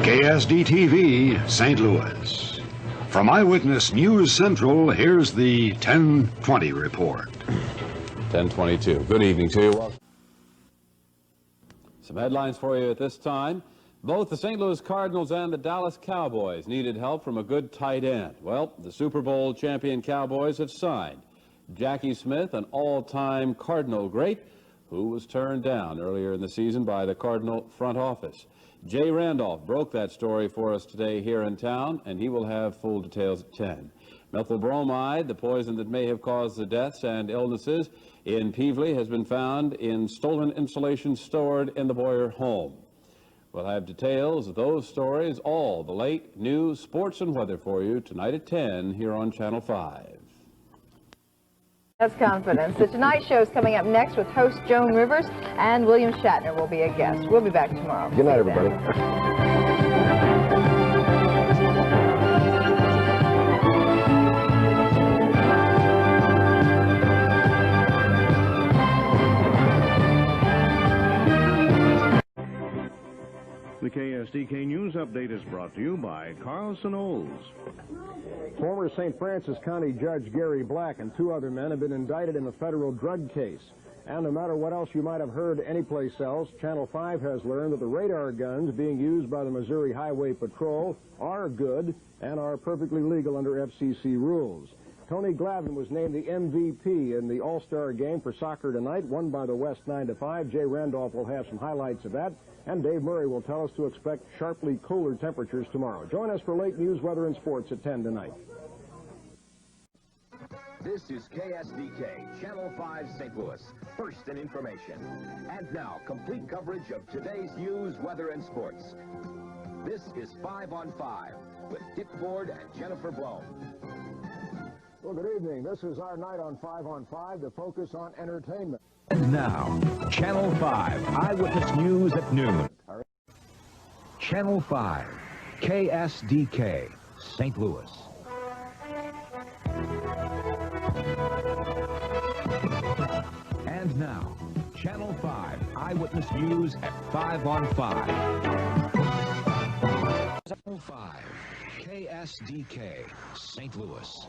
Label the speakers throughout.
Speaker 1: KSD-TV, St. Louis. From Eyewitness News Central, here's the 10:20 report.
Speaker 2: 10:22. Good evening to you. Some headlines for you at this time. Both the St. Louis Cardinals and the Dallas Cowboys needed help from a good tight end. Well, the Super Bowl champion Cowboys have signed Jackie Smith, an all-time Cardinal great, who was turned down earlier in the season by the Cardinal front office. Jay Randolph broke that story for us today here in town, and he will have full details at 10. Methyl bromide, the poison that may have caused the deaths and illnesses in Peevely, has been found in stolen insulation stored in the Boyer home. We'll have details of those stories, all the late news, sports, and weather for you tonight at 10 here on Channel 5.
Speaker 3: That's confidence. The Tonight Show is coming up next with host Joan Rivers, and William Shatner will be a guest. We'll be back tomorrow.
Speaker 4: Good night, everybody.
Speaker 5: The KSDK News Update is brought to you by Carlson Olds.
Speaker 4: Former St. Francis County Judge Gary Black and two other men have been indicted in a federal drug case. And no matter what else you might have heard anyplace else, Channel 5 has learned that the radar guns being used by the Missouri Highway Patrol are good and are perfectly legal under FCC rules. Tony Glavin was named the MVP in the All-Star game for soccer tonight, won by the West 9-5. Jay Randolph will have some highlights of that. And Dave Murray will tell us to expect sharply cooler temperatures tomorrow. Join us for late news, weather, and sports at 10 tonight.
Speaker 6: This is KSDK, Channel 5 St. Louis, first in information. And now, complete coverage of today's news, weather, and sports. This is 5 on 5 with Dick Ford and Jennifer Blome.
Speaker 4: Well, good evening. This is our night on 5 on 5 to focus on entertainment.
Speaker 7: And now, Channel 5, Eyewitness News at noon. Channel 5, KSDK, St. Louis. And now, Channel 5, Eyewitness News at 5 on 5. Channel 5, KSDK, St. Louis.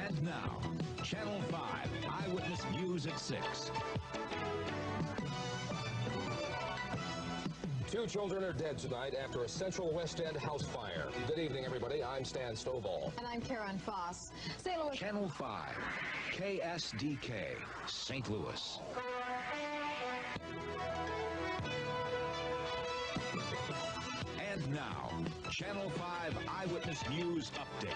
Speaker 7: And now, Channel 5, Eyewitness News at 6.
Speaker 8: Two children are dead tonight after a Central West End house fire. Good evening, everybody. I'm Stan Stovall.
Speaker 9: And I'm Karen Foss. St. Louis.
Speaker 7: Channel 5, KSDK, St. Louis. And now, Channel 5 Eyewitness News Update.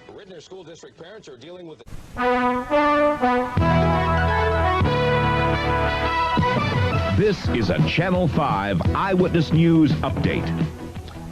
Speaker 8: Ridner School District parents are dealing with
Speaker 7: This is a Channel 5 Eyewitness News Update.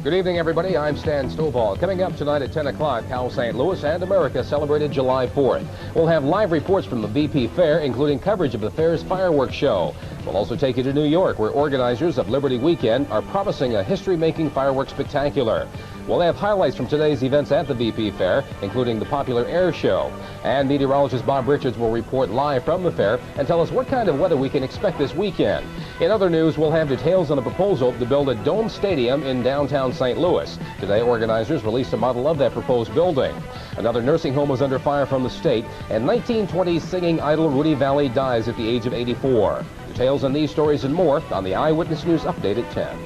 Speaker 8: Good evening, everybody. I'm Stan Stovall. Coming up tonight at 10 o'clock, how St. Louis and America celebrated July 4th. We'll have live reports from the VP Fair, including coverage of the fair's fireworks show. We'll also take you to New York, where organizers of Liberty Weekend are promising a history-making fireworks spectacular. We'll have highlights from today's events at the VP Fair, including the popular air show. And meteorologist Bob Richards will report live from the fair and tell us what kind of weather we can expect this weekend. In other news, we'll have details on a proposal to build a dome stadium in downtown St. Louis. Today, organizers released a model of that proposed building. Another nursing home was under fire from the state, and 1920s singing idol Rudy Valley dies at the age of 84. Details on these stories and more on the Eyewitness News Update at 10.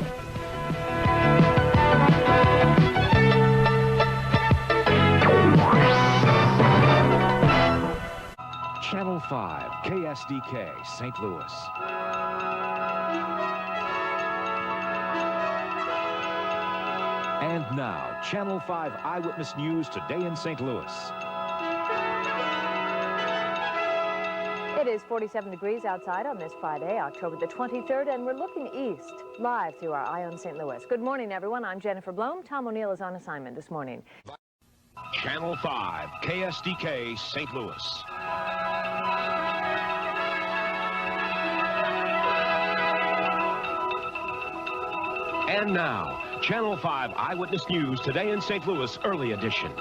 Speaker 7: Channel 5, KSDK, St. Louis. And now, Channel 5 Eyewitness News today in St. Louis.
Speaker 3: It is 47 degrees outside on this Friday, October the 23rd, and we're looking east, live through our Eye on St. Louis. Good morning, everyone. I'm Jennifer Blome. Tom O'Neill is on assignment this morning.
Speaker 7: Channel 5, KSDK, St. Louis. And now, Channel 5 Eyewitness News Today in St. Louis Early Edition.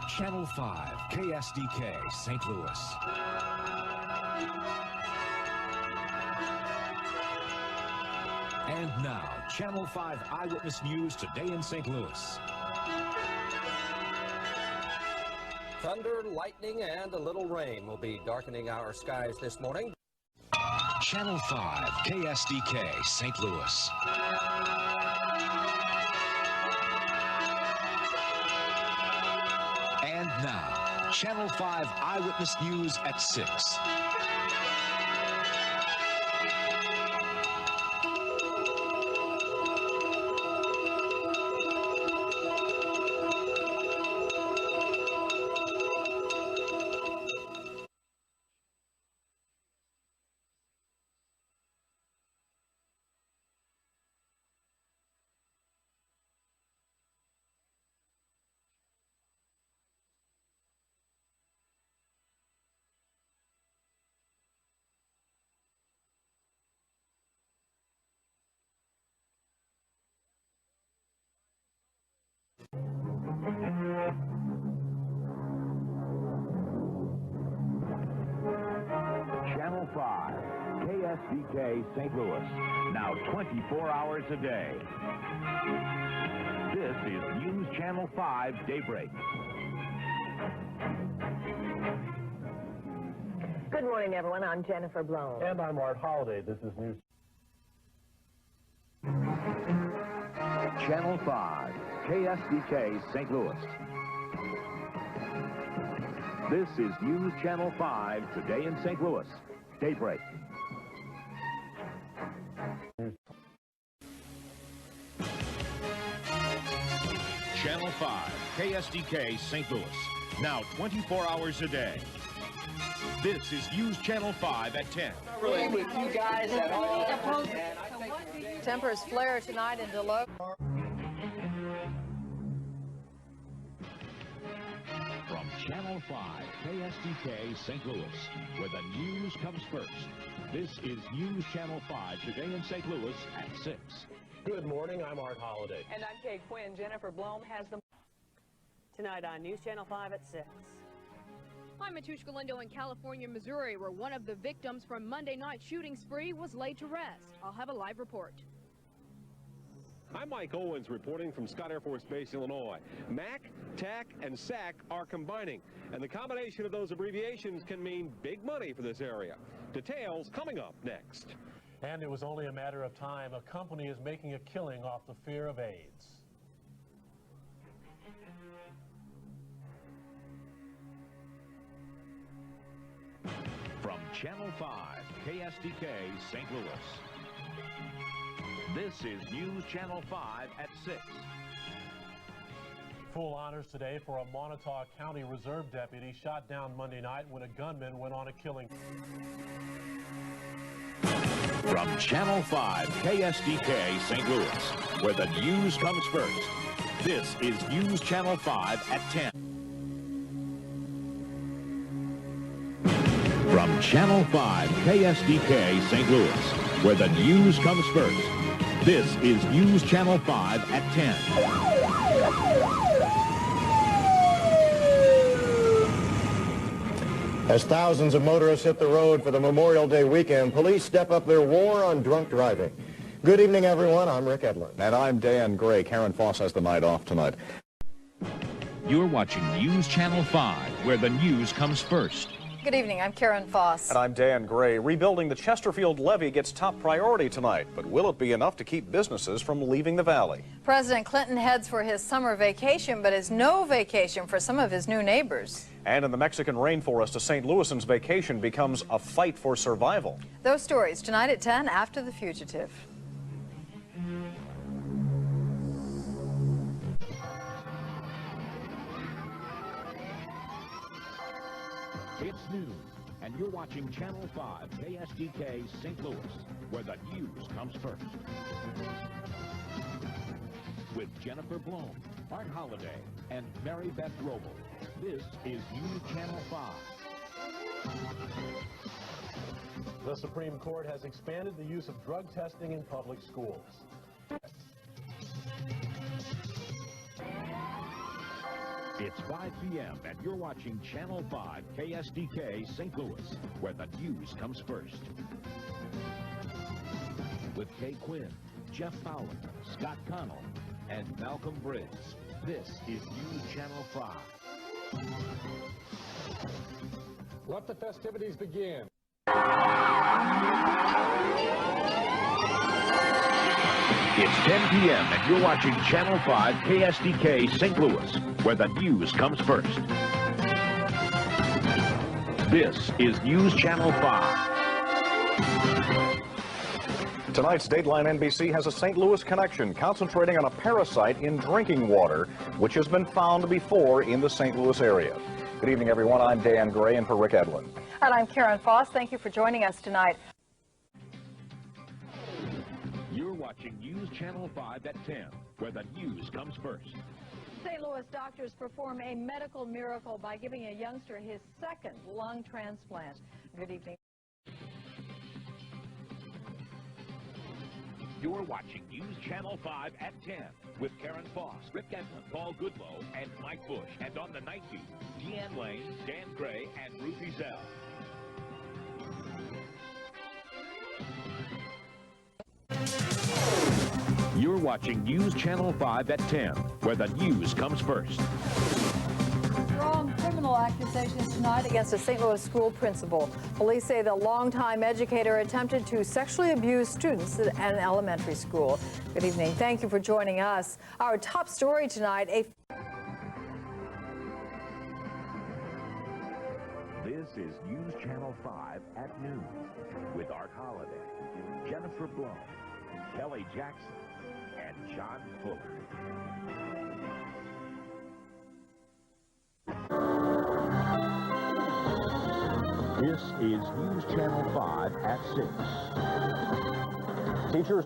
Speaker 10: Channel 5 KSDK St. Louis. And now, Channel 5 Eyewitness News Today in St. Louis.
Speaker 11: Thunder, lightning, and a little rain will be darkening our skies this morning.
Speaker 10: Channel 5 KSDK St. Louis. And now, Channel 5 Eyewitness News at 6.
Speaker 7: Channel 5, KSDK St. Louis, now 24 hours a day. This is News Channel 5 Daybreak.
Speaker 3: Good morning, everyone. I'm Jennifer Blome.
Speaker 4: And I'm Art Holliday. This is News.
Speaker 7: Channel 5, KSDK St. Louis. This is News Channel 5 Today in St. Louis. Daybreak. Channel 5, KSDK St. Louis. Now 24 hours a day. This is News Channel 5 at 10.
Speaker 11: Really with you guys at all.
Speaker 9: Tempers flare tonight in Deloitte.
Speaker 7: From Channel 5, KSDK St. Louis, where the news comes first. This is News Channel 5 Today in St. Louis at 6.
Speaker 4: Good morning. I'm Art Holliday.
Speaker 12: And I'm Kay Quinn. Jennifer Blome has them tonight on News Channel 5 at 6.
Speaker 13: I'm Matushka Lindo in California, Missouri, where one of the victims from Monday night's shooting spree was laid to rest. I'll have a live report.
Speaker 14: I'm Mike Owens reporting from Scott Air Force Base, Illinois. MAC, TAC, and SAC are combining, and the combination of those abbreviations can mean big money for this area. Details coming up next.
Speaker 15: And it was only a matter of time. A company is making a killing off the fear of AIDS.
Speaker 7: From Channel 5, KSDK St. Louis. This is News Channel 5 at 6.
Speaker 15: Full honors today for a Montauk County Reserve deputy shot down Monday night when a gunman went on a killing.
Speaker 7: From Channel 5, KSDK St. Louis, where the news comes first. This is News Channel 5 at 10. From Channel 5, KSDK St. Louis, where the news comes first. This is News Channel 5 at 10.
Speaker 4: As thousands of motorists hit the road for the Memorial Day weekend, police step up their war on drunk driving. Good evening, everyone. I'm Rick Edlund.
Speaker 16: And I'm Dan Gray. Karen Foss has the night off tonight.
Speaker 7: You're watching News Channel 5, where the news comes first.
Speaker 9: Good evening, I'm Karen Foss.
Speaker 16: And I'm Dan Gray. Rebuilding the Chesterfield levee gets top priority tonight, but will it be enough to keep businesses from leaving the valley?
Speaker 9: President Clinton heads for his summer vacation, but is no vacation for some of his new neighbors.
Speaker 16: And in the Mexican rainforest, a St. Louisans vacation becomes a fight for survival.
Speaker 9: Those stories tonight at 10 after The Fugitive.
Speaker 7: It's noon, and you're watching Channel 5 KSDK St. Louis, where the news comes first. With Jennifer Blome, Art Holliday, and Mary Beth Roble, this is News Channel 5.
Speaker 15: The Supreme Court has expanded the use of drug testing in public schools.
Speaker 7: It's 5 p.m. and you're watching Channel 5 KSDK St. Louis, where the news comes first. With Kay Quinn, Jeff Fowler, Scott Connell, and Malcolm Briggs. This is News Channel 5.
Speaker 15: Let the festivities begin.
Speaker 7: It's 10 p.m. and you're watching Channel 5 KSDK St. Louis, where the news comes first. This is News Channel 5.
Speaker 16: Tonight's Dateline NBC has a St. Louis connection concentrating on a parasite in drinking water, which has been found before in the St. Louis area. Good evening, everyone. I'm Dan Gray, and for Rick Edlin.
Speaker 9: And I'm Karen Foss. Thank you for joining us tonight.
Speaker 7: You're watching News Channel 5 at 10, where the news comes first.
Speaker 9: St. Louis doctors perform a medical miracle by giving a youngster his second lung transplant. Good evening.
Speaker 7: You're watching News Channel 5 at 10 with Karen Foss, Rick Edlin, Paul Goodlow, and Mike Bush. And on the night beat, Deanne Lane, Dan Gray, and Ruthie Zell. You're watching News Channel 5 at 10, where the news comes first.
Speaker 9: Strong criminal accusations tonight against a St. Louis school principal. Police say the longtime educator attempted to sexually abuse students at an elementary school. Good evening. Thank you for joining us. Our top story tonight,
Speaker 7: This is News Channel 5 at noon with Art Holliday, Jennifer Blum, Kelly Jackson, and John Fuller. This is News Channel 5 at 6.
Speaker 16: Teachers.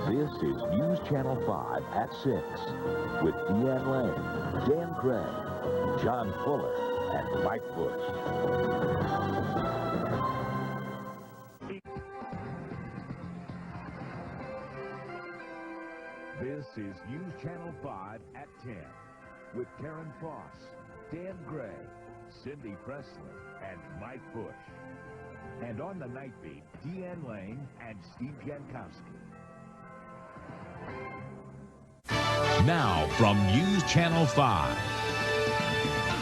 Speaker 7: This is News Channel 5 at 6 with Deanne Lane, Dan Gray, John Fuller, and Mike Bush. This is News Channel 5 at 10 with Karen Foss, Dan Gray, Cindy Pressler, and Mike Bush. And on the night beat, Deanne Lane and Steve Jankowski. Now from News Channel 5.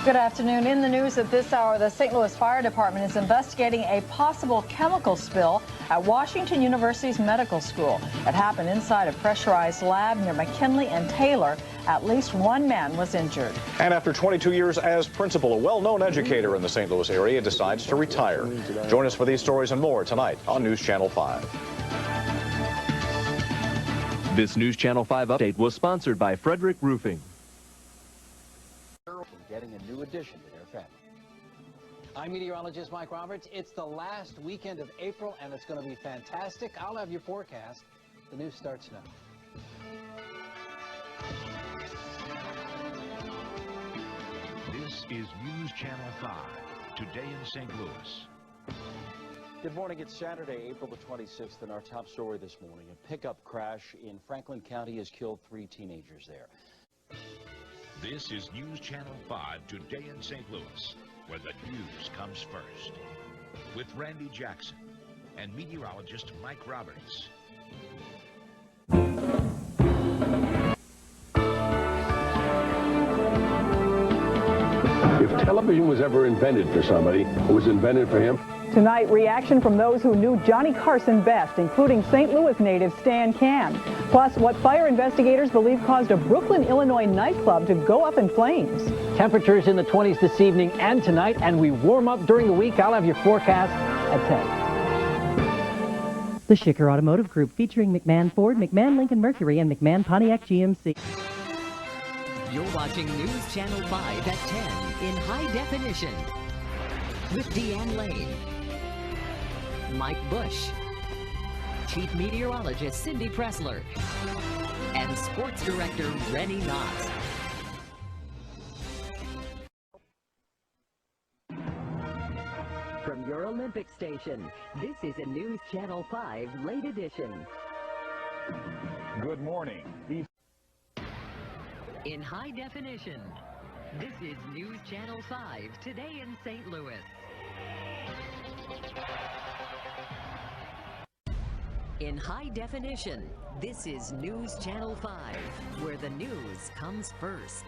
Speaker 9: Good afternoon. In the news at this hour, the St. Louis Fire Department is investigating a possible chemical spill at Washington University's medical school. It happened inside a pressurized lab near McKinley and Taylor. At least one man was injured.
Speaker 16: And after 22 years as principal, a well-known educator in the St. Louis area decides to retire. Join us for these stories and more tonight on News Channel 5.
Speaker 17: This News Channel 5 update was sponsored by Frederick Roofing.
Speaker 18: Getting a new addition to their family. I'm meteorologist Mike Roberts. It's the last weekend of April, and it's going to be fantastic. I'll have your forecast. The news starts now.
Speaker 7: This is News Channel 5, today in St. Louis.
Speaker 18: Good morning. It's Saturday, April the 26th, and our top story this morning. A pickup crash in Franklin County has killed 3 teenagers there.
Speaker 7: This is News Channel 5, today in St. Louis, where the news comes first. With Randy Jackson and meteorologist Mike Roberts.
Speaker 19: If television was ever invented for somebody, it was invented for him.
Speaker 20: Tonight, reaction from those who knew Johnny Carson best, including St. Louis native Stan Can. Plus, what fire investigators believe caused a Brooklyn, Illinois nightclub to go up in flames.
Speaker 21: Temperatures in the 20s this evening and tonight, and we warm up during the week. I'll have your forecast at 10.
Speaker 22: The Schicker Automotive Group, featuring McMahon Ford, McMahon Lincoln Mercury, and McMahon Pontiac GMC.
Speaker 23: You're watching News Channel 5 at 10 in high definition with Deanne Lane, Mike Bush, Chief Meteorologist Cindy Pressler, and Sports Director Rennie Knott. from your Olympic station. This is a News Channel 5 late edition.
Speaker 1: Good morning.
Speaker 23: In high definition, this is News Channel 5 today in St. Louis. In high definition, this is News Channel 5, where the news comes first.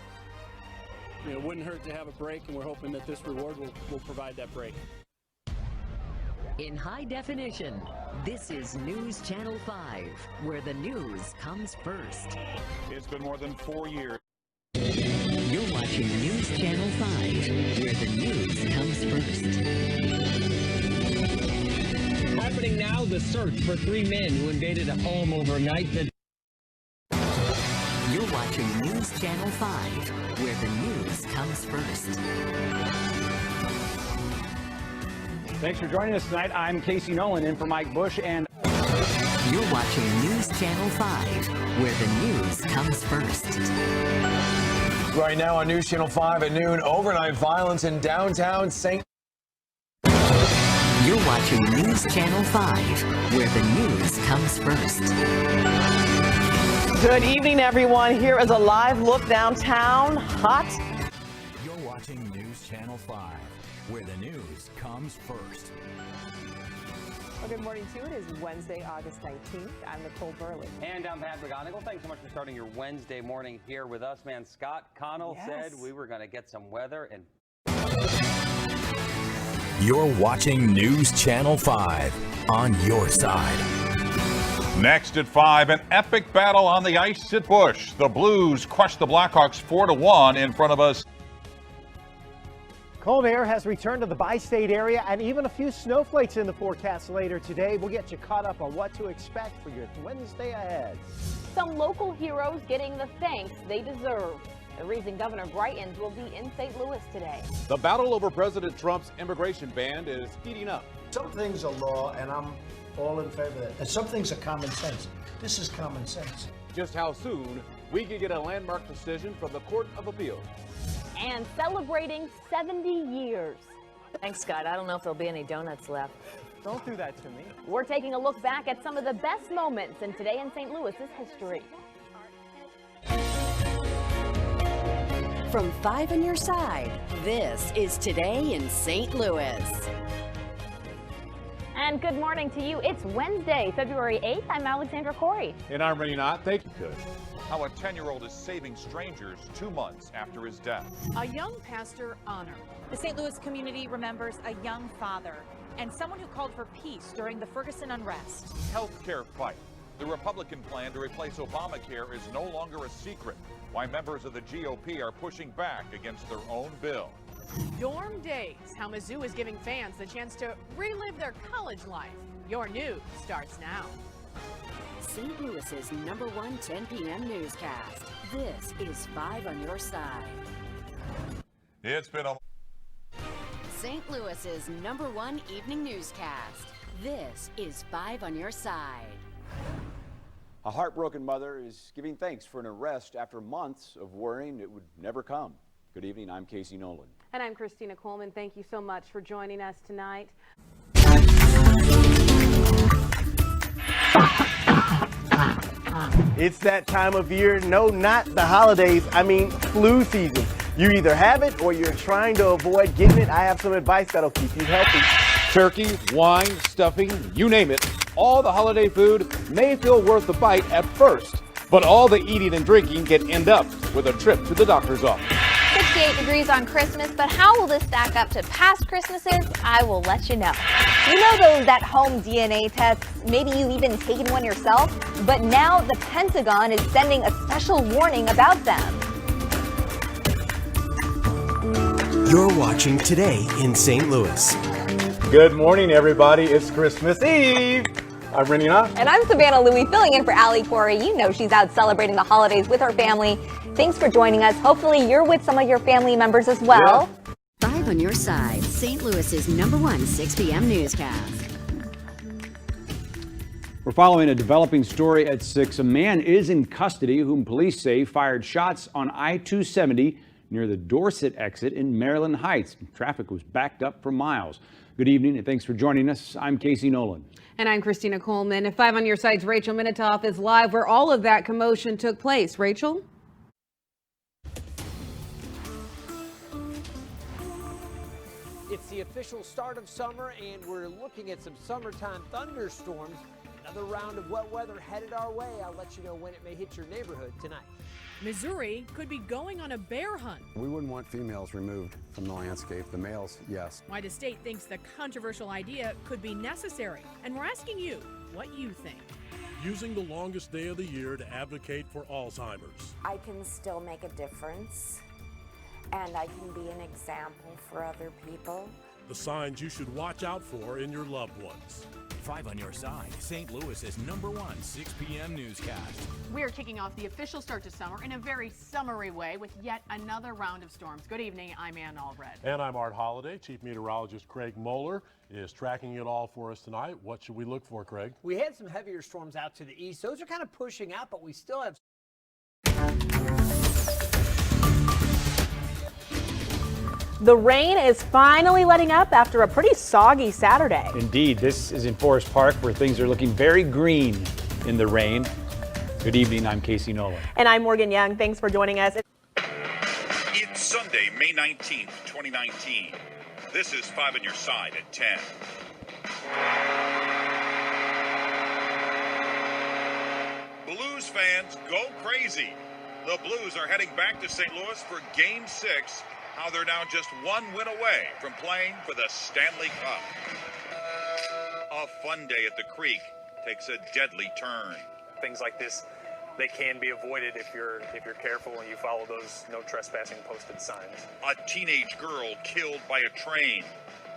Speaker 2: It wouldn't hurt to have a break, and we're hoping that this reward will provide that break.
Speaker 23: In high definition, this is News Channel 5, where the news comes first.
Speaker 1: It's been more than 4 years.
Speaker 23: You're watching News Channel 5, where the news comes first.
Speaker 21: Happening now, the search for 3 men who invaded a home overnight.
Speaker 23: You're watching News Channel 5, where the news comes first.
Speaker 5: Thanks for joining us tonight. I'm Casey Nolan in for Mike Bush, and
Speaker 23: you're watching News Channel 5, where the news comes first.
Speaker 24: Right now on News Channel 5 at noon, overnight violence in downtown St.
Speaker 23: You're watching News Channel 5, where the news comes first.
Speaker 25: Good evening, everyone. Here is a live look downtown. Hot.
Speaker 10: You're watching News Channel 5, where the news comes first.
Speaker 12: Well, good morning to you. It is Wednesday, August 19th. I'm Nicole Burley.
Speaker 26: And I'm Pat McGonigal. Thanks so much for starting your Wednesday morning here with us, man. Scott Connell said we were going to get some weather and...
Speaker 10: You're watching News Channel 5 on your side.
Speaker 1: Next at 5, an epic battle on the ice at Busch. The Blues crushed the Blackhawks 4-1 in front of us.
Speaker 27: Cold air has returned to the bi-state area, and even a few snowflakes in the forecast later today. We'll get you caught up on what to expect for your Wednesday ahead.
Speaker 28: Some local heroes getting the thanks they deserve. The reason Governor Greitens will be in St. Louis today.
Speaker 29: The battle over President Trump's immigration ban is heating up.
Speaker 30: Some things are law, and I'm all in favor of that. And some things are common sense. This is common sense.
Speaker 29: Just how soon we could get a landmark decision from the Court of Appeal.
Speaker 28: And celebrating 70 years.
Speaker 3: Thanks, Scott. I don't know if there'll be any donuts left.
Speaker 27: Don't do that to me.
Speaker 28: We're taking a look back at some of the best moments in today in St. Louis's history.
Speaker 23: From 5 on your side, this is Today in St. Louis.
Speaker 28: And good morning to you. It's Wednesday, February 8th. I'm Alexandra Corey.
Speaker 29: And I'm Renee Knott. Thank you, Coach.
Speaker 1: How a 10-year-old is saving strangers 2 months after his death.
Speaker 31: A young pastor honor. The St. Louis community remembers a young father and someone who called for peace during the Ferguson unrest.
Speaker 1: Healthcare fight. The Republican plan to replace Obamacare is no longer a secret. Why members of the GOP are pushing back against their own bill.
Speaker 12: Dorm days, how Mizzou is giving fans the chance to relive their college life. Your news starts now.
Speaker 23: St. Louis's #1 10 p.m. newscast. This is 5 on your side.
Speaker 1: It's been a...
Speaker 23: St. Louis's #1 evening newscast. This is 5 on your side.
Speaker 32: A heartbroken mother is giving thanks for an arrest after months of worrying it would never come. Good evening, I'm Casey Nolan.
Speaker 12: And I'm Christina Coleman. Thank you so much for joining us tonight.
Speaker 27: It's that time of year. No, not the holidays. I mean, flu season. You either have it or you're trying to avoid getting it. I have some advice that'll keep you healthy.
Speaker 29: Turkey, wine, stuffing, you name it. All the holiday food may feel worth the bite at first, but all the eating and drinking can end up with a trip to the doctor's office.
Speaker 28: 68 degrees on Christmas, but how will this stack up to past Christmases? I will let you know. You know those at-home DNA tests? Maybe you've even taken one yourself, but now the Pentagon is sending a special warning about them.
Speaker 33: You're watching Today in St. Louis.
Speaker 27: Good morning, everybody. It's Christmas Eve. I'm Renee Knott.
Speaker 28: And I'm Savannah Louie, filling in for Allie Corey. You know she's out celebrating the holidays with her family. Thanks for joining us. Hopefully you're with some of your family members as well.
Speaker 23: Yeah. 5 on your side, St. Louis's #1 6 p.m. newscast.
Speaker 5: We're following a developing story at 6. A man is in custody whom police say fired shots on I-270 near the Dorset exit in Maryland Heights. Traffic was backed up for miles. Good evening and thanks for joining us. I'm Casey Nolan.
Speaker 4: And I'm Christina Coleman. At 5 on your side's Rachel Minitoff is live where all of that commotion took place. Rachel?
Speaker 6: It's the official start of summer, and we're looking at some summertime thunderstorms. Another round of wet weather headed our way. I'll let you know when it may hit your neighborhood tonight.
Speaker 12: Missouri could be going on a bear hunt.
Speaker 7: We wouldn't want females removed from the landscape. The males, yes.
Speaker 12: Why the state thinks the controversial idea could be necessary. And we're asking you what you think.
Speaker 8: Using the longest day of the year to advocate for Alzheimer's.
Speaker 9: I can still make a difference, and I can be an example for other people.
Speaker 8: The signs you should watch out for in your loved ones.
Speaker 10: 5 on your side, St. Louis's #1 6 p.m. newscast.
Speaker 12: We're kicking off the official start to summer in a very summery way with yet another round of storms. Good evening, I'm Ann Allred.
Speaker 8: And I'm Art Holliday. Chief Meteorologist Craig Moeller is tracking it all for us tonight. What should we look for, Craig?
Speaker 6: We had some heavier storms out to the east. Those are kind of pushing out, but we still have.
Speaker 11: The rain is finally letting up after a pretty soggy Saturday.
Speaker 5: Indeed, this is in Forest Park where things are looking very green in the rain. Good evening, I'm Casey Nolan.
Speaker 11: And I'm Morgan Young. Thanks for joining us.
Speaker 1: It's Sunday, May 19th, 2019. This is 5 on your side at 10. Blues fans, go crazy. The Blues are heading back to St. Louis for Game 6. How they're now just one win away from playing for the Stanley Cup. A fun day at the Creek takes a deadly turn.
Speaker 13: Things like this, they can be avoided if you're careful and you follow those no trespassing posted signs.
Speaker 1: A teenage girl killed by a train.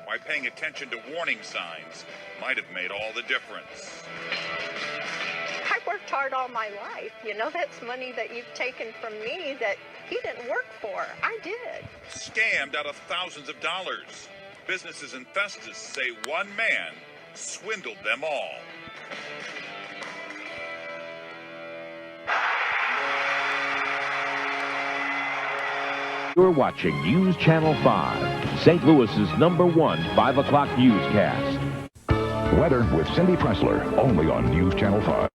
Speaker 1: Why paying attention to warning signs might have made all the difference.
Speaker 14: I worked hard all my life. You know, that's money that you've taken from me that you didn't work for. I did.
Speaker 1: Scammed out of thousands of dollars. Businesses in Festus say one man swindled them all.
Speaker 15: You're watching News Channel 5, St. Louis's #1 5 o'clock newscast.
Speaker 16: Weather with Cindy Pressler, only on News Channel 5.